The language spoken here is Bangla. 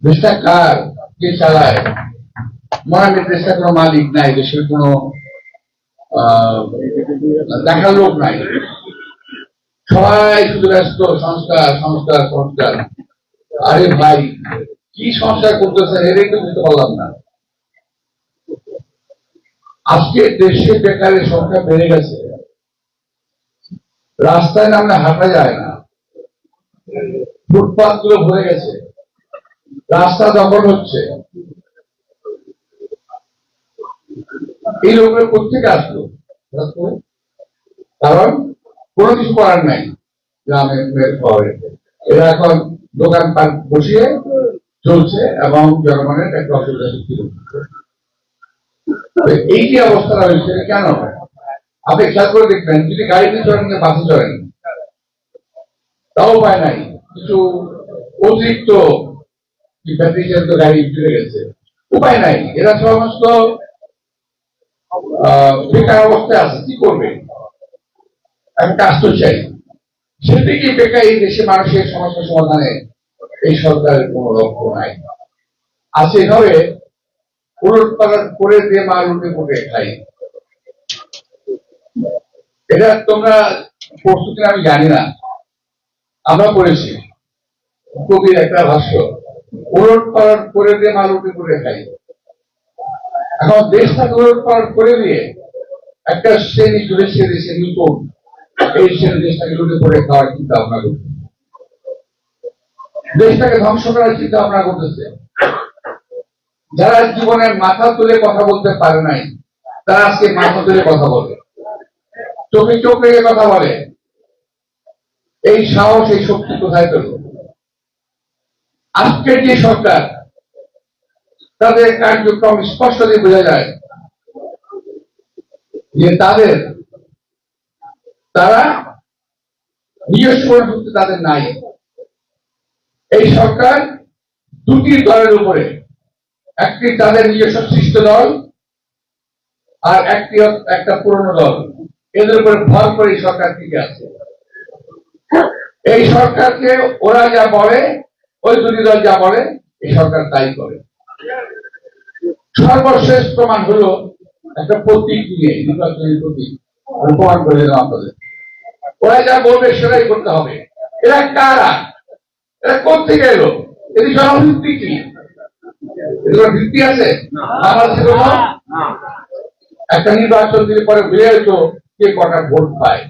দেশটা কার, কে চালায়? মনে দেশটা কোনো মালিক নাই, দেশের কোনো দেখার লোক নাই, সবাই শুধু ব্যস্ত সংস্কার সংস্কার সংস্কার। আরে ভাই, কি সংস্কার করতেছেন এটাই তো বুঝতে পারলাম না। আজকে দেশে বেকারের সংখ্যা বেড়ে গেছে, রাস্তায় নামলে হাঁটা যায় না, ফুটপাথ গুলো ভরে গেছে, রাস্তা দখল হচ্ছে। এই লোকের কোথেকে আসলো? কারণ কোনো কিছু করার নাই গ্রামে শহরে। এরা এখন দোকানপাট বসিয়ে চলছে এবং জনগণের একটা অসুবিধা সৃষ্টি করছে। এই যে অবস্থাটা হয়েছে কেন? আপনি খেয়াল করে দেখবেন, যদি গাড়িতে চড়েন বাসে চড়েন তাও উপায় নাই, কিছু অতিরিক্ত ব্যাটারিচালিত গাড়ি চলে গেছে, উপায় নাই। এরা সমস্ত বেকার অবস্থায় আছে, কি করবে? একটা কাজ তো চাই, সেদিকে বেকার। এই দেশে মানুষের সমস্যা সমাধানে এই সরকারের কোন লক্ষ্য নাই। আছে এভাবে উলট পালট করে দিয়ে মাল উঠে পড়ে খাই। এটা তোমরা প্রস্তুতি আমি জানি না, আমরা পড়েছি কবির একটা ভাষ্য, উলট পালট করে দিয়ে মাল উঠে পড়ে খাই। এখন দেশটাকে উলট পালট করে দিয়ে একটা শ্রেণী চলে সে দেশে নতুন এই শ্রেণী দেশটাকে লুটে পড়ে খাওয়ার চিন্তা ভাবনা করছে, দেশটাকে ধ্বংস করার চিন্তা ভাবনা করতেছে। যারা জীবনের মাথা তুলে কথা বলতে পারে নাই, তারা আজকে মাথা তুলে কথা বলে, চোখে চোখ রেখে কথা বলে। এই সাহস, এই শক্তি কোথায় পেল? আজকের যে সরকার, তাদের কার্যক্রম স্পষ্ট দিয়ে বোঝা যায় যে তারা নিজস্ব শক্তি তাদের নাই। এই সরকার দুটি দলের উপরে, একটি তাদের নিজস্ব সৃষ্ট দল আর একটা পুরনো দল, এদের উপরে ভর করে এই সরকার টিকে আছে। এই সরকারকে ওরা যা বলে, ওই দুটি দল যা বলে, এই সরকার তাই করে। সর্বশেষ প্রমাণ হলো একটা প্রতীক নিয়ে, নির্বাচনী প্রতীক প্রমাণ করে দিলাম আপনাদের। ওরা যা বলবে সেটাই করতে হবে। এরা কারা? এরা কোথেকে এলো? এটি জনভিত্তি কি? এগুলোর ভিত্তি আছে? একটা নির্বাচন দিলে পরে বুঝে যেত কে কটা ভোট পায়।